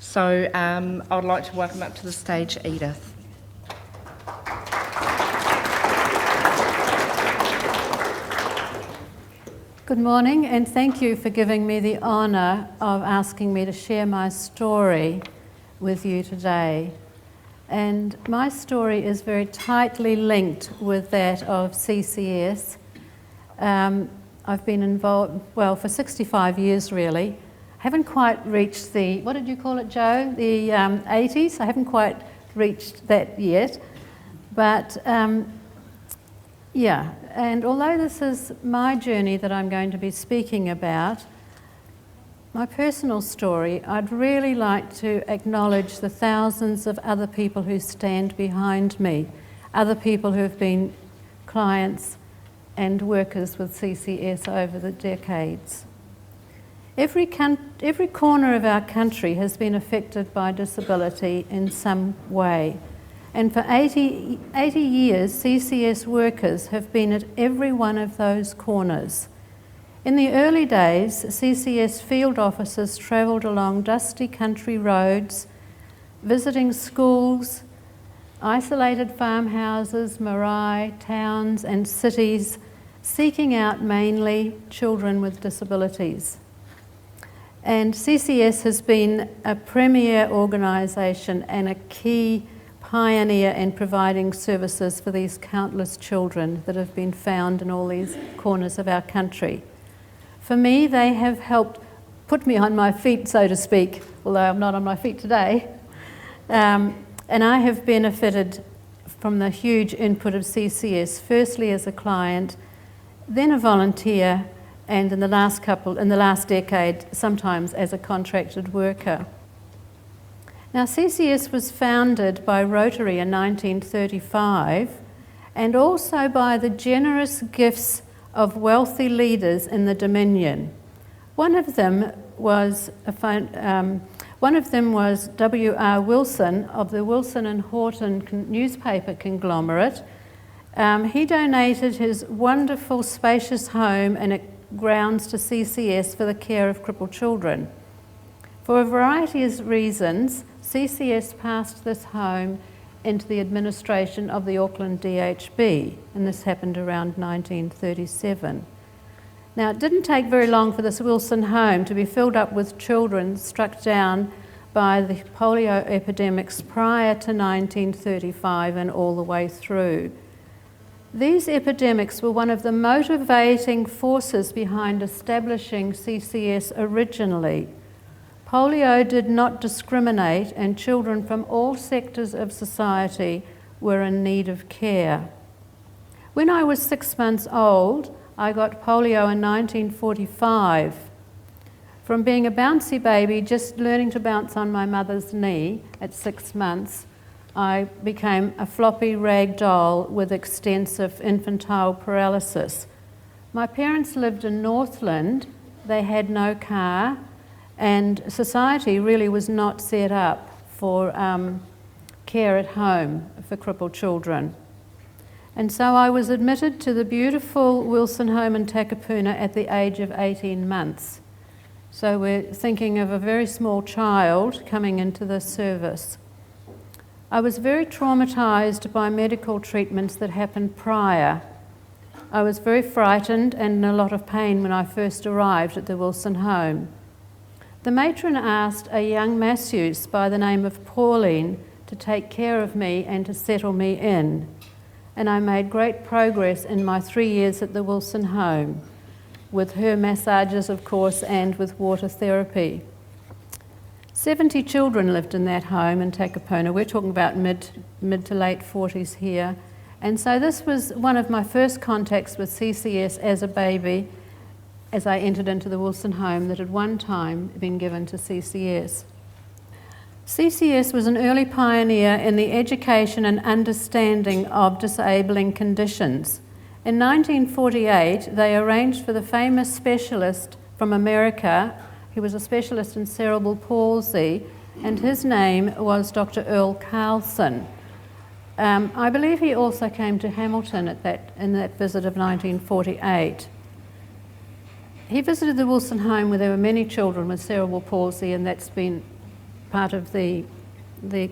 So I'd like to welcome up to the stage Edith. Good morning, and thank you for giving me the honour of asking me to share my story with you today. And my story is very tightly linked with that of CCS. I've been involved, well, for 65 years really. I haven't quite reached the, what did you call it, Joe? The 80s? I haven't quite reached that yet. But yeah, and although this is my journey that I'm going to be speaking about, my personal story, I'd really like to acknowledge the thousands of other people who stand behind me, other people who have been clients and workers with CCS over the decades. Every corner of our country has been affected by disability in some way. And for 80 years, CCS workers have been at every one of those corners. In the early days, CCS field officers travelled along dusty country roads, visiting schools, isolated farmhouses, marae, towns and cities, seeking out mainly children with disabilities. And CCS has been a premier organisation and a key pioneer in providing services for these countless children that have been found in all these corners of our country. For me, they have helped put me on my feet, so to speak, although I'm not on my feet today. And I have benefited from the huge input of CCS, firstly as a client, then a volunteer, and in the last decade, sometimes as a contracted worker. Now, CCS was founded by Rotary in 1935 and also by the generous gifts of wealthy leaders in the Dominion. One of them was W.R. Wilson of the Wilson and Horton newspaper conglomerate. He donated his wonderful spacious home and grounds to CCS for the care of crippled children. For a variety of reasons, CCS passed this home into the administration of the Auckland DHB, and this happened around 1937. Now, it didn't take very long for this Wilson home to be filled up with children struck down by the polio epidemics prior to 1935 and all the way through. These epidemics were one of the motivating forces behind establishing CCS originally. Polio did not discriminate, and children from all sectors of society were in need of care. When I was 6 months old, I got polio in 1945. From being a bouncy baby, just learning to bounce on my mother's knee at 6 months, I became a floppy rag doll with extensive infantile paralysis. My parents lived in Northland. They had no car, and society really was not set up for care at home for crippled children. And so I was admitted to the beautiful Wilson home in Takapuna at the age of 18 months. So we're thinking of a very small child coming into this service. I was very traumatised by medical treatments that happened prior. I was very frightened and in a lot of pain when I first arrived at the Wilson home. The matron asked a young masseuse by the name of Pauline to take care of me and to settle me in. And I made great progress in my 3 years at the Wilson home, with her massages, of course, and with water therapy. 70 children lived in that home in Takapuna. We're talking about mid to late 40s here. And so this was one of my first contacts with CCS as a baby, as I entered into the Wilson home that had one time been given to CCS. CCS was an early pioneer in the education and understanding of disabling conditions. In 1948, they arranged for the famous specialist from America. He was a specialist in cerebral palsy, and his name was Dr. Earl Carlson. I believe he also came to Hamilton in that visit of 1948. He visited the Wilson home where there were many children with cerebral palsy, and that's been part of the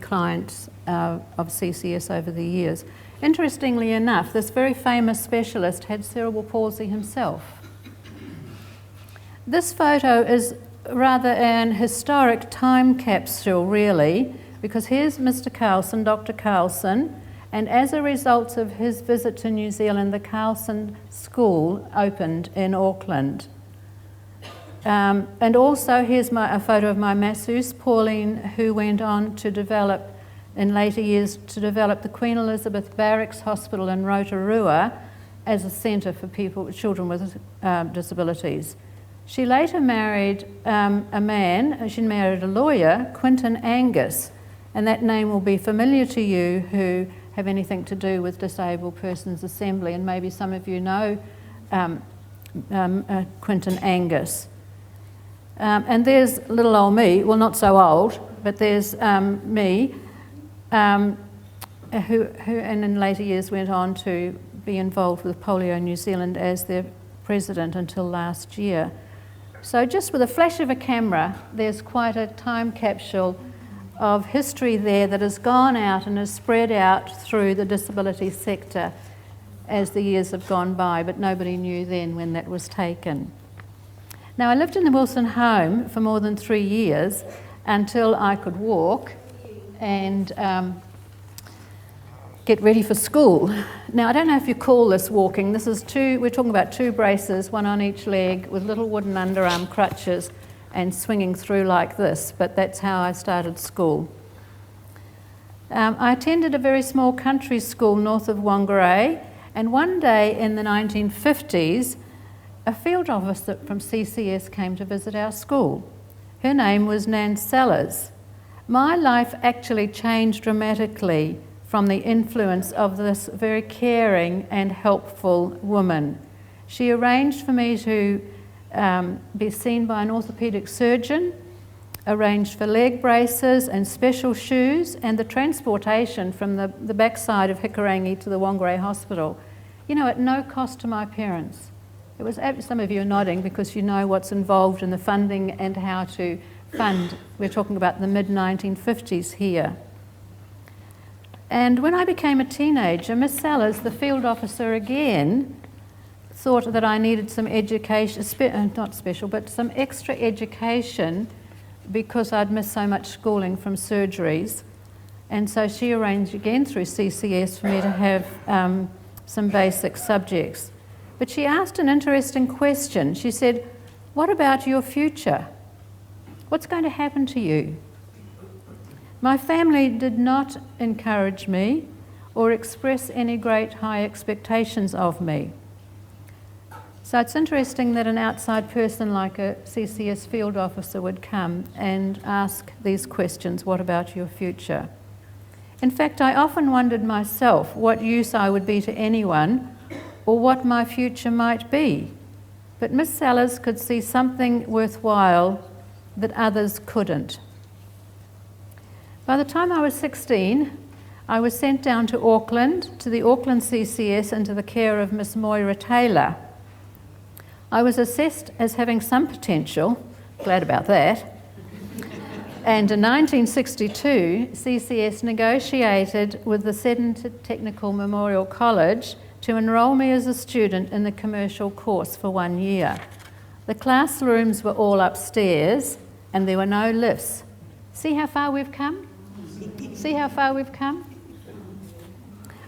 clients of CCS over the years. Interestingly enough, this very famous specialist had cerebral palsy himself. This photo is rather an historic time capsule, really, because here's Mr. Carlson, Dr. Carlson, and as a result of his visit to New Zealand, the Carlson School opened in Auckland. And also here's a photo of my masseuse, Pauline, who went on to develop, in later years, to develop the Queen Elizabeth Barracks Hospital in Rotorua as a centre for children with disabilities. She later married a man, she married a lawyer, Quinton Angus, and that name will be familiar to you who have anything to do with Disabled Persons Assembly, and maybe some of you know Quinton Angus. And there's little old me, well, not so old, but there's me, who in later years went on to be involved with Polio New Zealand as their president until last year. So just with a flash of a camera, there's quite a time capsule of history there that has gone out and has spread out through the disability sector as the years have gone by, but nobody knew then when that was taken. Now, I lived in the Wilson home for more than 3 years until I could walk and get ready for school. Now, I don't know if you call this walking. This is we're talking about 2 braces, one on each leg, with little wooden underarm crutches and swinging through like this, but that's how I started school. I attended a very small country school north of Whangarei, and one day in the 1950s, a field officer from CCS came to visit our school. Her name was Nan Sellers. My life actually changed dramatically from the influence of this very caring and helpful woman. She arranged for me to be seen by an orthopaedic surgeon, arranged for leg braces and special shoes, and the transportation from the backside of Hikurangi to the Whangarei Hospital, at no cost to my parents. It was, some of you are nodding because you know what's involved in the funding and how to fund. We're talking about the mid-1950s here. And when I became a teenager, Miss Sellers, the field officer again, thought that I needed some education, not special, but some extra education because I'd missed so much schooling from surgeries. And so she arranged again through CCS for me to have some basic subjects. But she asked an interesting question. She said, "What about your future? What's going to happen to you?" My family did not encourage me or express any great high expectations of me. So it's interesting that an outside person like a CCS field officer would come and ask these questions, what about your future? In fact, I often wondered myself what use I would be to anyone or what my future might be. But Miss Sellers could see something worthwhile that others couldn't. By the time I was 16, I was sent down to Auckland, to the Auckland CCS, into the care of Miss Moira Taylor. I was assessed as having some potential, glad about that, and in 1962, CCS negotiated with the Seddon Technical Memorial College to enrol me as a student in the commercial course for 1 year. The classrooms were all upstairs and there were no lifts. See how far we've come? See how far we've come?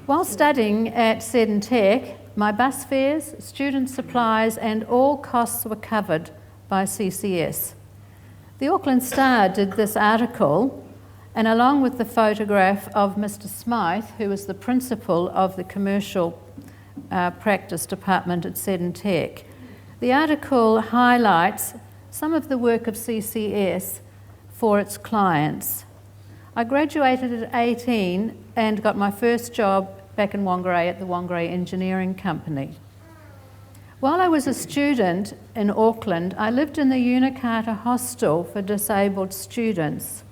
While studying at Seddon Tech, my bus fares, student supplies and all costs were covered by CCS. The Auckland Star did this article, and along with the photograph of Mr. Smythe, who was the principal of the commercial practice department at Seddon Tech, the article highlights some of the work of CCS for its clients. I graduated at 18 and got my first job back in Whangarei at the Whangarei Engineering Company. While I was a student in Auckland, I lived in the Unikata Hostel for disabled students.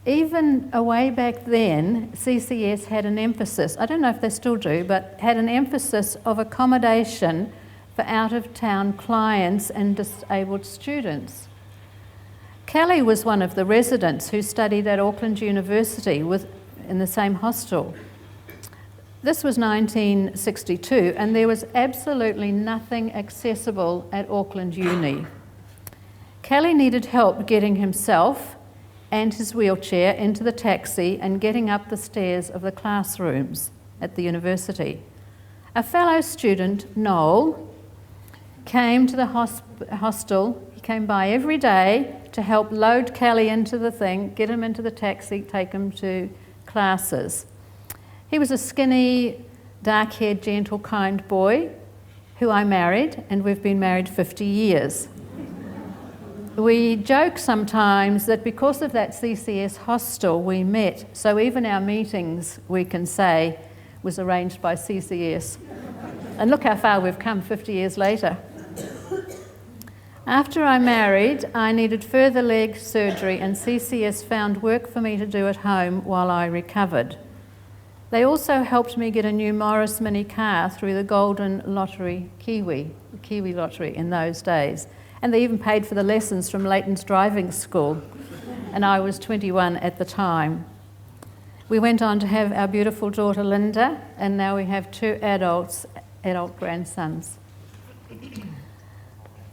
Even way back then, CCS had an emphasis, I don't know if they still do, but had an emphasis of accommodation for out-of-town clients and disabled students. Kelly was one of the residents who studied at Auckland University in the same hostel. This was 1962, and there was absolutely nothing accessible at Auckland Uni. Kelly needed help getting himself and his wheelchair into the taxi and getting up the stairs of the classrooms at the university. A fellow student, Noel, came to the hostel. He came by every day to help load Kelly into the thing, get him into the taxi, take him to classes. He was a skinny, dark-haired, gentle, kind boy who I married, and we've been married 50 years. We joke sometimes that because of that CCS hostel we met, so even our meetings, we can say, was arranged by CCS. And look how far we've come 50 years later. After I married, I needed further leg surgery, and CCS found work for me to do at home while I recovered. They also helped me get a new Morris mini car through the Golden Lottery Kiwi Lottery in those days. And they even paid for the lessons from Leighton's driving school, and I was 21 at the time. We went on to have our beautiful daughter Linda, and now we have 2 adult grandsons.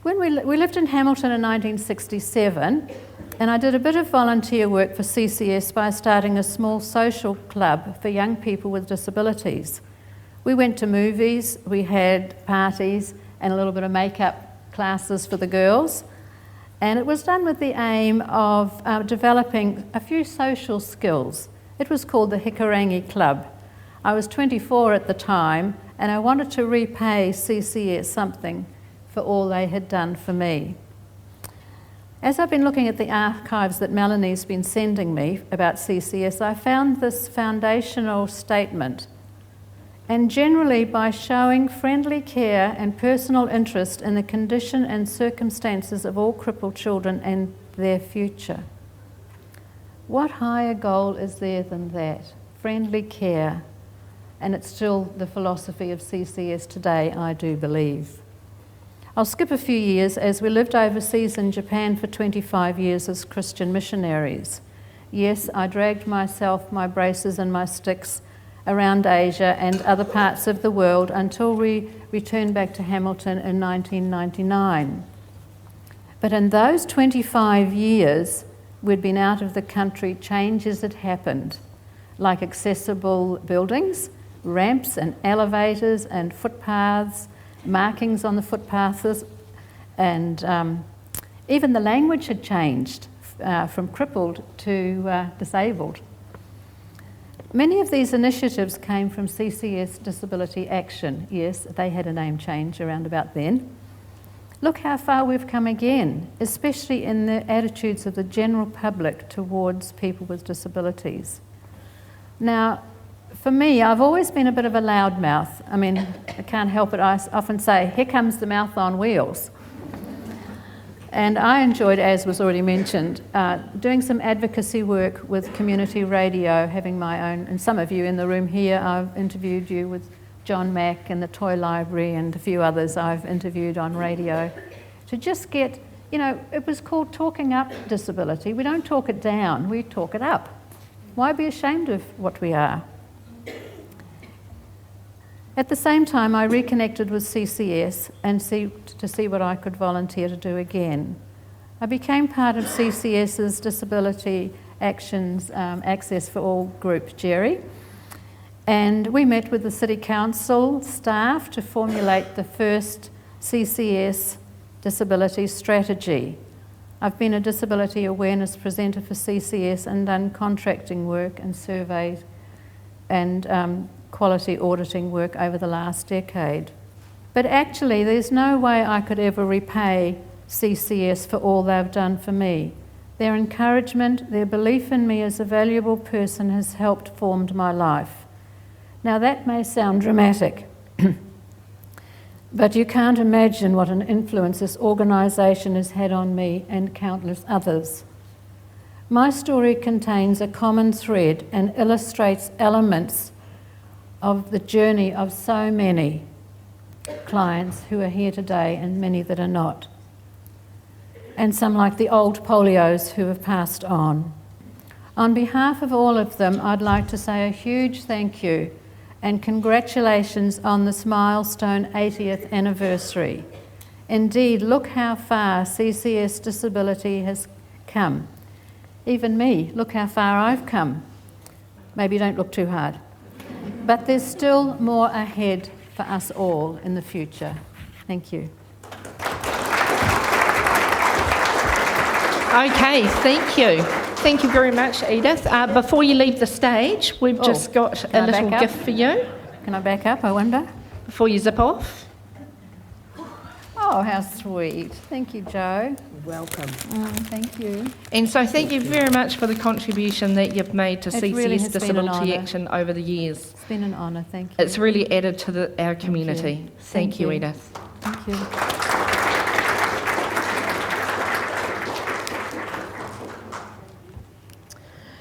When we lived in Hamilton in 1967, and I did a bit of volunteer work for CCS by starting a small social club for young people with disabilities. We went to movies, we had parties, and a little bit of makeup classes for the girls, and it was done with the aim of developing a few social skills. It was called the Hikarangi Club. I was 24 at the time, and I wanted to repay CCS something for all they had done for me. As I've been looking at the archives that Melanie's been sending me about CCS, I found this foundational statement. And generally, by showing friendly care and personal interest in the condition and circumstances of all crippled children and their future. What higher goal is there than that? Friendly care. And it's still the philosophy of CCS today, I do believe. I'll skip a few years, as we lived overseas in Japan for 25 years as Christian missionaries. Yes, I dragged myself, my braces and my sticks around Asia and other parts of the world until we returned back to Hamilton in 1999. But in those 25 years, we'd been out of the country, changes had happened, like accessible buildings, ramps and elevators and footpaths, markings on the footpaths, and even the language had changed from crippled to disabled. Many of these initiatives came from CCS Disability Action. Yes, they had a name change around about then. Look how far we've come again, especially in the attitudes of the general public towards people with disabilities. Now, for me, I've always been a bit of a loudmouth. I mean, I can't help it. I often say, here comes the mouth on wheels. And I enjoyed, as was already mentioned, doing some advocacy work with community radio, having my own, and some of you in the room here, I've interviewed you with John Mack and the Toy Library and a few others I've interviewed on radio, to just get, it was called talking up disability. We don't talk it down, we talk it up. Why be ashamed of what we are? At the same time, I reconnected with CCS and to see what I could volunteer to do again. I became part of CCS's Disability Action's Access for All group, Jerry, and we met with the City Council staff to formulate the first CCS disability strategy. I've been a disability awareness presenter for CCS and done contracting work and surveys and quality auditing work over the last decade. But actually, there's no way I could ever repay CCS for all they've done for me. Their encouragement, their belief in me as a valuable person has helped form my life. Now that may sound dramatic, but you can't imagine what an influence this organisation has had on me and countless others. My story contains a common thread and illustrates elements of the journey of so many clients who are here today and many that are not. and some like the old polios who have passed on. On behalf of all of them, I'd like to say a huge thank you and congratulations on this milestone 80th anniversary. Indeed, look how far CCS Disability has come. Even me, look how far I've come. Maybe don't look too hard. But there's still more ahead for us all in the future. Thank you. Okay, thank you. Thank you very much, Edith. Before you leave the stage, we've just got a little gift for you. Can I back up, I wonder? Before you zip off. Oh, how sweet. Thank you, Jo. Welcome. Thank you. And so thank you very much for the contribution that you've made to It really CCS has been an Disability honour. Action over the years. It's been an honour, thank you. It's really added to our community. Thank you, you. Edith. Thank you.